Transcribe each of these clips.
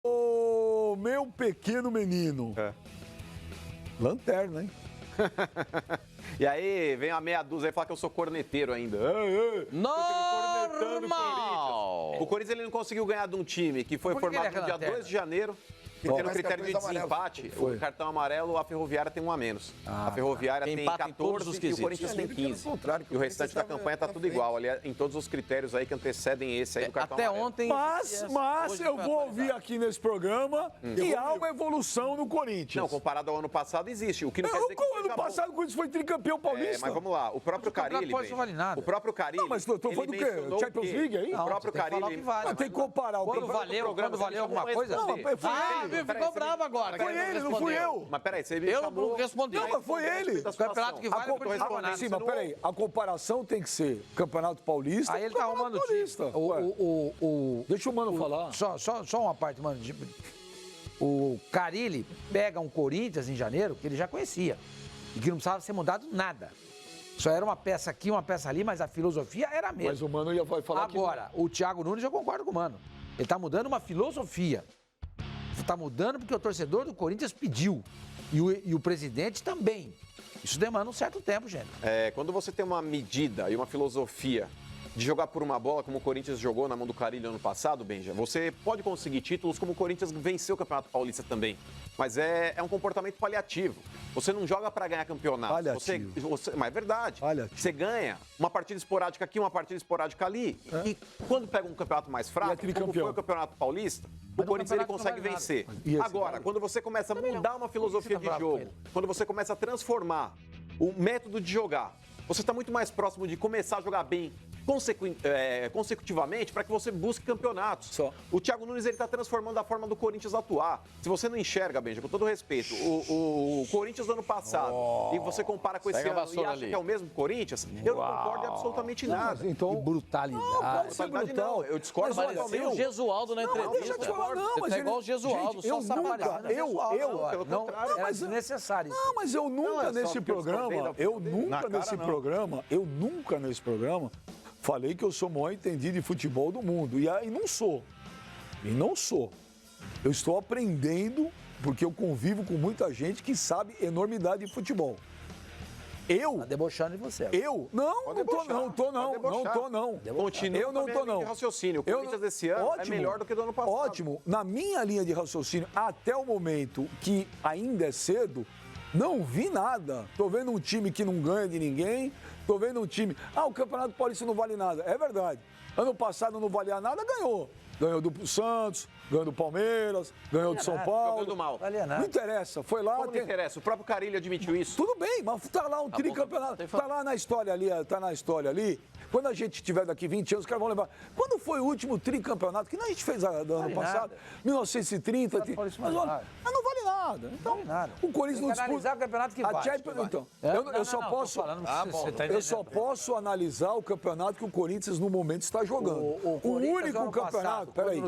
Ô, meu pequeno menino. Lanterna, hein? E aí, vem a meia dúzia e fala que eu sou corneteiro ainda. Normal! O Corinthians ele não conseguiu ganhar de um time que foi formado no dia 2 de janeiro. E tendo critério de desempate, o cartão amarelo, a Ferroviária tem um a menos. A Ferroviária tem 14 e o Corinthians tem 15. E o restante da campanha tá tudo igual, ali em todos os critérios aí que antecedem esse aí do cartão amarelo. Até ontem... Mas eu vou ouvir aqui nesse programa que há uma evolução no Corinthians. Não, comparado ao ano passado, existe. O que não quer dizer que o ano passado o Corinthians foi tricampeão paulista. Mas vamos lá, o próprio Carille... Pode valer nada. O próprio Carille... Não, mas eu tô falando do quê? Champions League aí? O próprio Carille... Não, tem que comparar. Quando valeu alguma coisa? Não, mas foi ele. Ficou bravo agora. Foi ele, não fui eu. Mas peraí, você me Eu chamou... não respondi. Não, mas foi ele. O campeonato que vale, eu não respondendo. Sim, mas peraí, a comparação tem que ser Campeonato Paulista. Aí ele tá arrumando o time. Deixa o Mano falar. Só uma parte, mano. O Carille pega um Corinthians em janeiro que ele já conhecia e que não precisava ser mudado nada. Só era uma peça aqui, uma peça ali, mas a filosofia era a mesma. Mas o Mano ia falar que... Agora, o Thiago Nunes, eu concordo com o Mano. Ele tá mudando uma filosofia. Tá mudando porque o torcedor do Corinthians pediu. E o presidente também. Isso demanda um certo tempo, gente. Quando você tem uma medida e uma filosofia de jogar por uma bola, como o Corinthians jogou na mão do Carille ano passado, Benja, você pode conseguir títulos como o Corinthians venceu o Campeonato Paulista também. Mas é um comportamento paliativo. Você não joga para ganhar campeonato. Mas é verdade. Paliativo. Você ganha uma partida esporádica aqui, uma partida esporádica ali. E quando pega um campeonato mais fraco, como foi o Campeonato Paulista, o Corinthians ele consegue vencer. Agora, quando você começa a mudar uma filosofia de jogo, quando você começa a transformar o método de jogar, você está muito mais próximo de começar a jogar bem consecutivamente para que você busque campeonatos. O Thiago Nunes ele está transformando a forma do Corinthians atuar. Se você não enxerga, Benja, com todo respeito, o Corinthians do ano passado e você compara com esse ano e acha que é o mesmo Corinthians, eu não concordo em absolutamente nada. Então, Que brutalidade. Brutalidade não, eu discordo Pareceu o Gesualdo na entrevista. Deixa eu te falar, não, mas é igual o Gesualdo, eu só nunca, Era desnecessário. Não, mas eu nunca nesse programa, eu nunca nesse programa falei que eu sou o maior entendido de futebol do mundo. E não sou. E não sou. Eu estou aprendendo, porque eu convivo com muita gente que sabe enormidade de futebol. Tá debochando de você. Não tô não. Continua eu não tô não. Raciocínio. O Corinthians desse ano é melhor do que do ano passado. Ótimo. Na minha linha de raciocínio, até o momento que ainda é cedo, não vi nada. Tô vendo um time que não ganha de ninguém. Tô vendo um time... o Campeonato Paulista não vale nada. É verdade. Ano passado não valia nada, ganhou. Ganhou do Santos, ganhou do Palmeiras, ganhou do São Paulo. Jogando mal. Não interessa, foi lá... Como não interessa? O próprio Carille admitiu isso. Tudo bem, mas tá lá um tricampeonato. Tá lá na história ali, tá na história ali. Quando a gente tiver daqui 20 anos, os caras vão lembrar. Quando foi o último tricampeonato? Que nem a gente fez no ano passado? 1930. Mas não vale nada. Então, o Corinthians não disputa... analisar o campeonato que vale. Então, eu só posso analisar o campeonato que o Corinthians no momento está jogando. O único campeonato, peraí,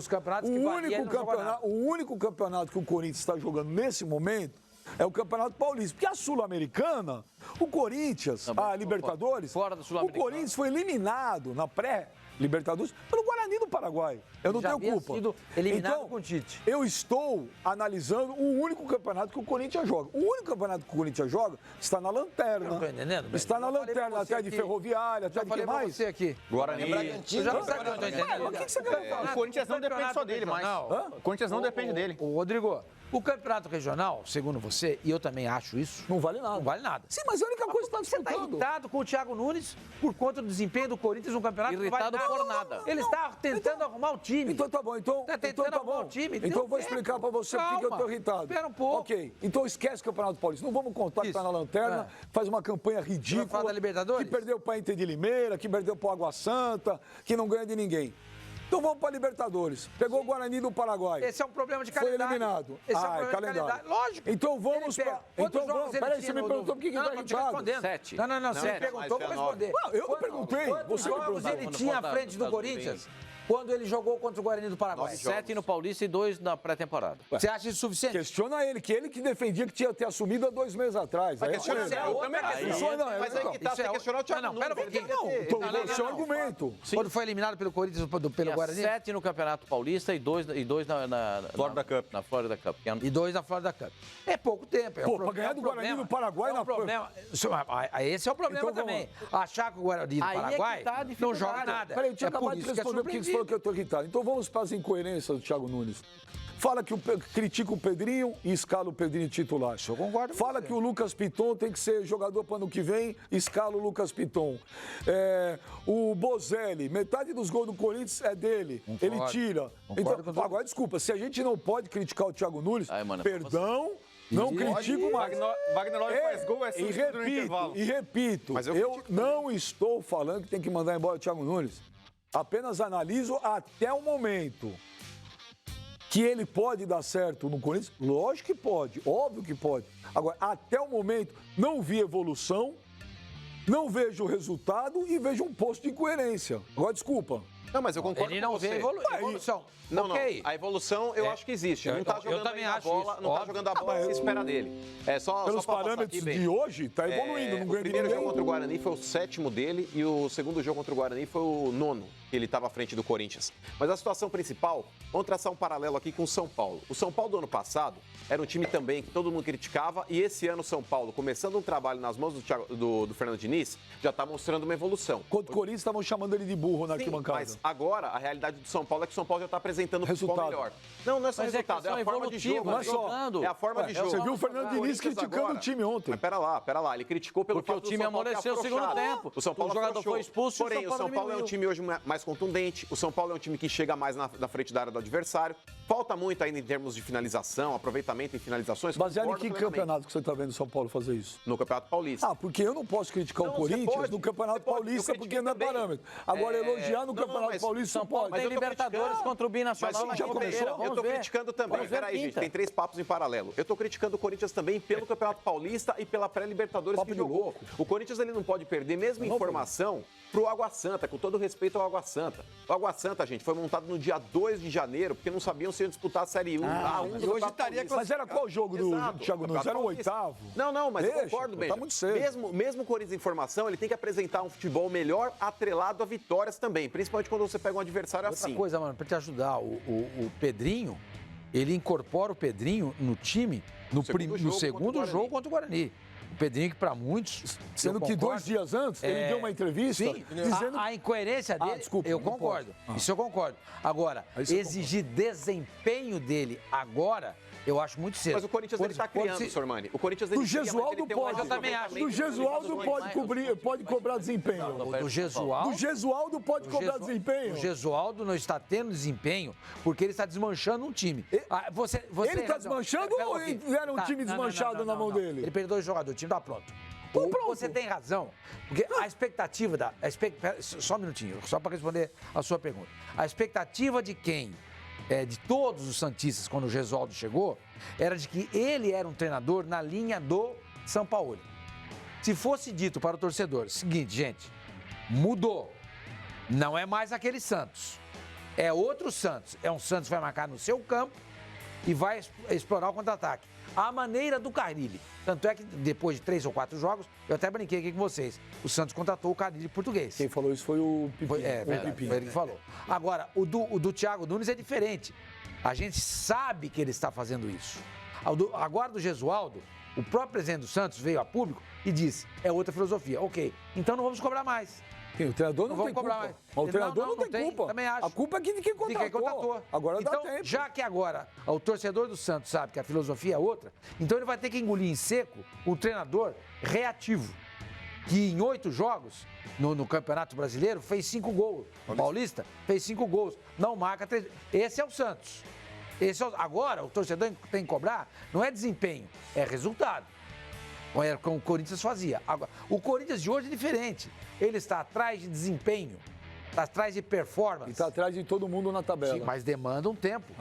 o único campeonato que o Corinthians está jogando nesse momento é o Campeonato Paulista. Porque a Sul-Americana, o Corinthians, a Libertadores, o Corinthians foi eliminado na pré-Libertadores pelo Guarani do Paraguai. Eu não tenho culpa. Sido eliminado então, com o Tite. Eu estou analisando o único campeonato que o Corinthians joga. O único campeonato que o Corinthians joga está na lanterna. Não tô entendendo. Está na lanterna, até de Ferroviária, até de quem mais? Você aqui. Guarani. Eu já não sei o que eu tô entendendo. O que você quer falar? O Corinthians não depende só dele mais. O Corinthians não depende dele. Rodrigo, o campeonato regional, segundo você, e eu também acho isso, não vale nada. Não vale nada. Sim, mas a única coisa que Você está irritado com o Thiago Nunes por conta do desempenho do Corinthians no campeonato? Irritado por nada. Ele está tentando arrumar o time. Então tá bom. Então tá bom. Então eu vou explicar pra você por que eu tô irritado. Espera um pouco. Ok. Então esquece o Campeonato Paulista. Não vamos contar que tá na lanterna, faz uma campanha ridícula. Vai falar da Libertadores? Que perdeu pra Inter de Limeira, que perdeu pro Água Santa, que não ganha de ninguém. Então vamos para Libertadores. Pegou o Guarani do Paraguai. Esse é um problema de calendário. Foi eliminado. Esse é um problema calendário. de calendário. Lógico. Então vamos para... Então vamos... Peraí, você me perguntou por que tá irritado. 7. Não. Você me perguntou, vou responder. Não, eu não perguntei. Quantos jogos ele tinha à frente do Corinthians? quando ele jogou contra o Guarani do Paraguai. 7 no Paulista e 2 na pré-temporada. Você acha isso suficiente? Questiona ele que defendia que tinha que ter assumido há 2 meses atrás. Mas aí que tá, você questionar o Thiago Nunes. Pera um pouquinho. Esse é o argumento. Quando foi eliminado pelo Corinthians, pelo Guarani? 7 no Campeonato Paulista e 2 na Florida Cup. Na Florida Cup. E 2 na Florida Cup. É pouco tempo. Pô, pra ganhar do Guarani do Paraguai na problema. Esse é o problema então, também. Achar que o Guarani do Paraguai não joga nada. Peraí, eu tinha acabado de responder porque você falou que eu tô irritado. Então vamos para as incoerências do Thiago Nunes. Fala que critica o Pedrinho e escala o Pedrinho titular. Eu concordo. Fala que o Lucas Piton tem que ser jogador para ano que vem, escala o Lucas Piton. O Bozelli, metade dos gols do Corinthians é dele. Concordo. Ele tira. Então, agora, desculpa, se a gente não pode criticar o Thiago Nunes, perdão. Não critico mais. Wagner Love faz gol, é substituído no intervalo. E repito, eu não estou falando que tem que mandar embora o Thiago Nunes. Apenas analiso até o momento. Que ele pode dar certo no Corinthians? Lógico que pode, óbvio que pode. Agora, até o momento, não vi evolução, não vejo resultado e vejo um posto de incoerência. Agora, desculpa. Não, mas eu concordo com você. Ele não vê evolução. Não, okay. Não. A evolução eu acho que existe. Não tá jogando a bola, não tá jogando a bola que se espera dele. É só pelos parâmetros de hoje, tá evoluindo. Não o primeiro jogo contra o Guarani foi o 7º dele e o segundo jogo contra o Guarani foi o 9º, que ele estava à frente do Corinthians. Mas a situação principal, vamos traçar um paralelo aqui com o São Paulo. O São Paulo do ano passado era um time também que todo mundo criticava e esse ano o São Paulo, começando um trabalho nas mãos do Fernando Diniz, já está mostrando uma evolução. Contra o Corinthians estavam chamando ele de burro na arquibancada. Mas agora a realidade do São Paulo é que o São Paulo já está apresentando resultado melhor. Não é só resultado, é a forma de jogo. Não é só. É a forma de jogo. Você viu o Fernando Diniz criticando o time ontem. Mas pera lá. Ele criticou pelo fato do São Paulo ter afrouxado. O segundo tempo. O São Paulo jogador foi expulso. Porém, o São Paulo é um time hoje mais contundente. O São Paulo é um time que chega mais na frente da área do adversário. Falta muito ainda em termos de finalização, aproveitamento em finalizações. Baseado em que campeonato que você está vendo o São Paulo fazer isso? No Campeonato Paulista. Ah, porque eu não posso criticar o Corinthians no Campeonato Paulista porque não é parâmetro. Agora, elogiar no Campeonato Paulista não pode. Tem Libertadores contra o Binacional. Mas já começou? Eu tô criticando também. Peraí, gente, tem 3 papos em paralelo. Eu tô criticando o Corinthians também pelo Campeonato Paulista e pela pré-Libertadores que jogou. O Corinthians ele não pode perder, mesmo em formação, pro Água Santa, com todo respeito ao Água Santa. O Água Santa, gente, foi montado no dia 2 de janeiro, porque não sabiam se iam disputar a Série 1, A1 hoje estaria com... Mas era qual jogo do Thiago Nunes? Era o 8º? Não, mas eu concordo, Tá muito cedo. Mesmo o Corinthians em formação, ele tem que apresentar um futebol melhor, atrelado a vitórias também, principalmente quando você pega um adversário assim. Outra coisa, mano, pra te ajudar, o Pedrinho, ele incorpora o Pedrinho no time no segundo jogo contra o Guarani. O Pedrinho, que para muitos... Sendo que 2 dias antes, ele deu uma entrevista dizendo... A incoerência dele, desculpa, eu concordo. Isso eu concordo. Agora, exigir desempenho dele agora... Eu acho muito cedo. Mas o Corinthians ele está criando, Sormani. O Corinthians do Gesualdo pode. Eu também acho. Do Gesualdo pode cobrar desempenho. Do Gesualdo. Do Gesualdo pode cobrar desempenho. O Gesualdo não está tendo desempenho porque ele está desmanchando um time. Ele está desmanchando ou era um time desmanchado na mão dele? Ele perdeu 2 jogadores, o time está pronto. Você tem razão, porque a expectativa da... Só um minutinho, só para responder a sua pergunta. A expectativa de quem? De todos os santistas, quando o Gesualdo chegou, era de que ele era um treinador na linha do São Paulo. Se fosse dito para o torcedor, seguinte, gente, mudou, não é mais aquele Santos, é outro Santos, é um Santos que vai marcar no seu campo e vai explorar o contra-ataque. A maneira do Carille. Tanto é que depois de 3 ou 4 jogos, eu até brinquei aqui com vocês, o Santos contratou o Carille português. Quem falou isso foi o Pipinho. Foi ele que falou. Agora, o do Thiago Nunes é diferente. A gente sabe que ele está fazendo isso. Agora do Gesualdo, o próprio presidente do Santos veio a público e disse, é outra filosofia. Ok, então não vamos cobrar mais. O treinador não tem culpa. Mas o treinador não tem culpa. Também acho. A culpa é de quem contratou. Agora dá tempo. Já que agora o torcedor do Santos sabe que a filosofia é outra, então ele vai ter que engolir em seco o treinador reativo, que em 8 jogos no Campeonato Brasileiro fez 5 gols. O Paulista fez 5 gols. Não marca 3. Esse é o Santos. Agora o torcedor tem que cobrar, não é desempenho, é resultado. Como o Corinthians fazia. Agora, o Corinthians de hoje é diferente. Ele está atrás de desempenho, está atrás de performance. E está atrás de todo mundo na tabela. Sim, mas demanda um tempo.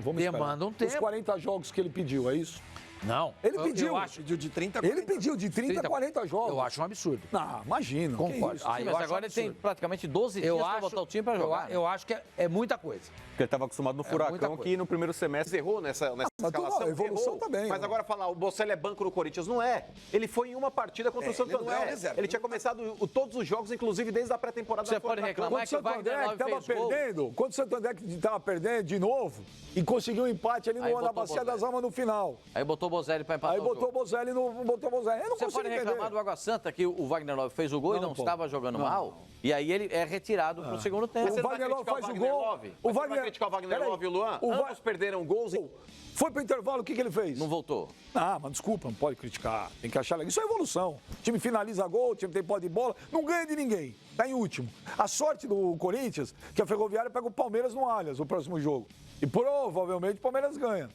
Vamos esperar. Demanda um tempo. Os 40 jogos que ele pediu, é isso? Não. Ele pediu. Eu acho. Pediu de 30 a 40. Ele pediu de 30 a 40 jogos. Eu acho um absurdo. Não, imagina. Concordo. Sim, mas agora ele tem praticamente 12 dias para botar o time para jogar. Eu acho que é muita coisa. Porque ele estava acostumado no Furacão, que no primeiro semestre errou nessa escalação. A evolução errou. também. Mas agora falar, o Bocelli é banco no Corinthians, não é. Ele foi em uma partida contra o Santo André. Ele tinha começado todos os jogos, inclusive desde a pré-temporada. Você pode reclamar que o Wagner Love estava perdendo, quando o Santo André estava perdendo de novo e conseguiu um empate ali na Bacia das Almas no final. Aí botou o Bozelli para empatar. Aí botou o Bozelli. Eu não Você pode reclamar do Água Santa que o Wagner Love fez o gol e não estava jogando mal. E aí ele é retirado para o segundo tempo. O Wagner Love faz o gol. O Wagner vai criticar o Wagner Love e o Luan? Ambos perderam gols. Foi pro intervalo, o que ele fez? Não voltou. Ah, mas desculpa, não pode criticar. Tem que achar legal. Isso é evolução. O time finaliza gol, o time tem posse de bola, não ganha de ninguém. Tá em último. A sorte do Corinthians, que a Ferroviária pega o Palmeiras no Allianz, o próximo jogo. E provavelmente o Palmeiras ganha.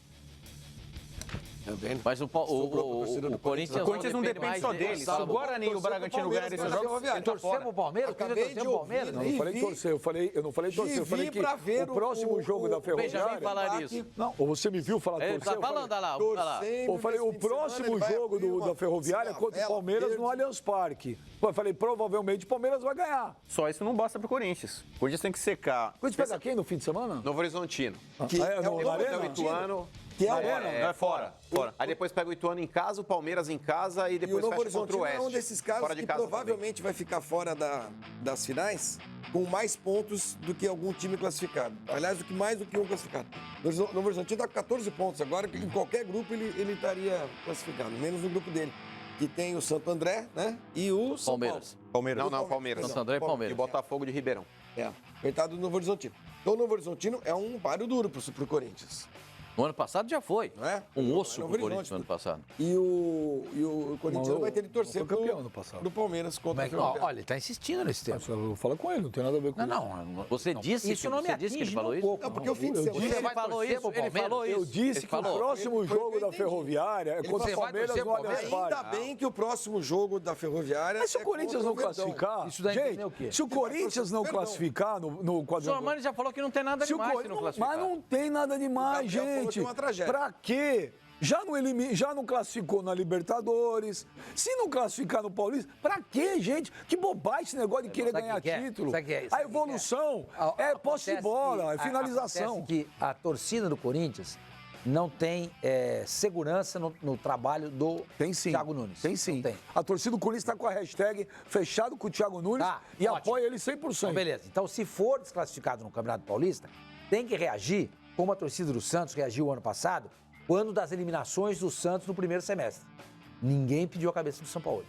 Mas o Corinthians não depende só dele. Se o Guarani e o Bragantino ganharem esses jogos, Tem torcer pro Palmeiras? Acabei de ouvir. Não, eu falei torcer, eu não falei torcer, eu falei que o próximo jogo da Ferroviária... Benjamin falar isso. Não, ou você me viu falar Ele torcer? tá falando, olha lá. Eu falei, o próximo jogo da Ferroviária é contra o Palmeiras no Allianz Parque. Eu falei, provavelmente o Palmeiras vai ganhar. Só isso não basta pro Corinthians. O Corinthians tem que secar. O Corinthians pega quem no fim de semana? Novo Horizontino. Que é o Arena? Ituano. Que é não, é fora. Aí depois pega o Ituano em casa, o Palmeiras em casa e depois fecha contra o Oeste. É um desses casos que provavelmente vai ficar fora das finais com mais pontos do que algum time classificado. Aliás, mais do que um classificado. O Novo Horizontino está com 14 pontos agora, que em qualquer grupo ele estaria classificado, menos no grupo dele. Que tem o Santo André, né? E o São Palmeiras. Não, Palmeiras. Santo André e Palmeiras. E Botafogo de Ribeirão. Coitado do Novo Horizontino. Então o Novo Horizontino é um páreo duro pro Corinthians. No ano passado já foi. Não é? Um osso pro Corinthians no ano passado. E o Corinthians vai ter de torcer do Palmeiras contra o Olha, ele tá insistindo nesse tema. Fala com ele, não tem nada a ver com isso. Não. Você disse isso não me atinge que ele falou isso? pouco. Não, porque o fim de semana... Ele falou isso, ele falou isso. Eu disse que o próximo jogo da Ferroviária é contra o Palmeiras no Allianz Parque. Ainda bem que o próximo jogo da Ferroviária... Mas se o Corinthians não classificar... Isso daí gente, o quê? se o Corinthians não classificar no O quadrangular... Sormani já falou que não tem nada demais se não classificar. Mas não tem nada demais, gente. Uma tragédia. Pra quê? Já não classificou na Libertadores. Se não classificar no Paulista, pra quê, gente? Que bobagem esse negócio de querer ganhar título. A evolução é posse de bola, é finalização. Acontece que a torcida do Corinthians não tem segurança no trabalho do Thiago Nunes. Tem sim. Tem. A torcida do Corinthians está com a hashtag fechado com o Thiago Nunes e apoia ele 100%. Então, beleza. Então, se for desclassificado no Campeonato Paulista, tem que reagir como a torcida do Santos reagiu ano passado, quando das eliminações do Santos no primeiro semestre. Ninguém pediu a cabeça do São Paulo.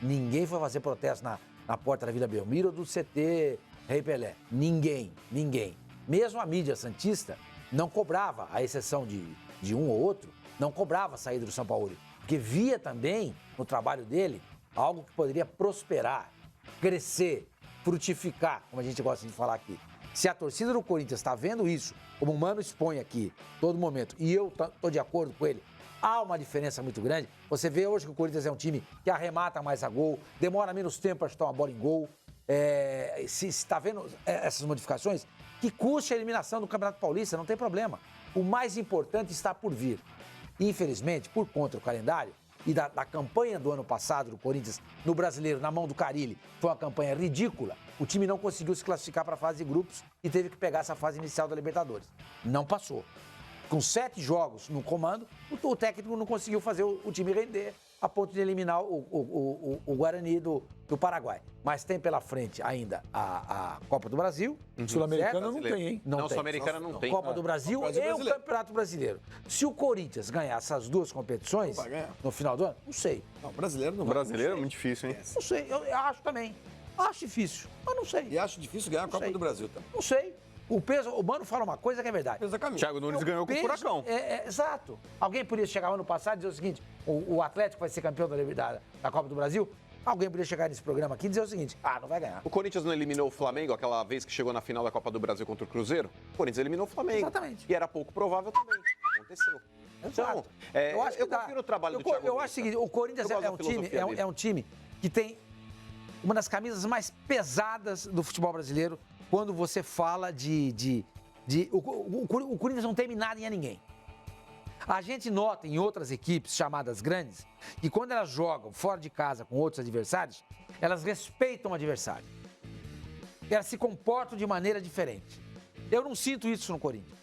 Ninguém foi fazer protesto na porta da Vila Belmiro ou do CT Rei Pelé. Ninguém. Mesmo a mídia santista não cobrava, à exceção de um ou outro, não cobrava a saída do São Paulo. Porque via também no trabalho dele algo que poderia prosperar, crescer, frutificar, como a gente gosta de falar aqui. Se a torcida do Corinthians está vendo isso, como o Mano expõe aqui, todo momento, e eu estou de acordo com ele, há uma diferença muito grande. Você vê hoje que o Corinthians é um time que arremata mais a gol, demora menos tempo para chutar uma bola em gol. Se está vendo essas modificações, que custe a eliminação do Campeonato Paulista, não tem problema. O mais importante está por vir. Infelizmente, por conta do calendário e da campanha do ano passado do Corinthians no Brasileiro, na mão do Carille, foi uma campanha ridícula. O time não conseguiu se classificar para a fase de grupos e teve que pegar essa fase inicial da Libertadores. Não passou. Com 7 jogos no comando, o técnico não conseguiu fazer o time render a ponto de eliminar o Guarani do Paraguai. Mas tem pela frente ainda a Copa do Brasil. Sul-Americana não tem, hein? Não, Sul-Americana não tem. Copa do Brasil e o Campeonato Brasileiro. Se o Corinthians ganhar essas duas competições no final do ano, não sei. Não, brasileiro não vai. Brasileiro é muito difícil, hein? Não sei, eu acho também. Acho difícil, mas não sei. E acho difícil ganhar a Copa do Brasil também. Não sei. O Mano fala uma coisa que é verdade. Thiago Nunes ganhou com o Furacão. Exato. Alguém podia chegar ano passado e dizer o seguinte, o Atlético vai ser campeão da Copa do Brasil? Alguém podia chegar nesse programa aqui e dizer o seguinte, não vai ganhar. O Corinthians não eliminou o Flamengo aquela vez que chegou na final da Copa do Brasil contra o Cruzeiro? O Corinthians eliminou o Flamengo. Exatamente. E era pouco provável também. Aconteceu. Exato. Então, eu confio no trabalho do Thiago Nunes. Eu acho o seguinte, o Corinthians é um time que tem uma das camisas mais pesadas do futebol brasileiro quando você fala o Corinthians não teme nada em ninguém. A gente nota em outras equipes chamadas grandes que quando elas jogam fora de casa com outros adversários, elas respeitam o adversário. Elas se comportam de maneira diferente. Eu não sinto isso no Corinthians.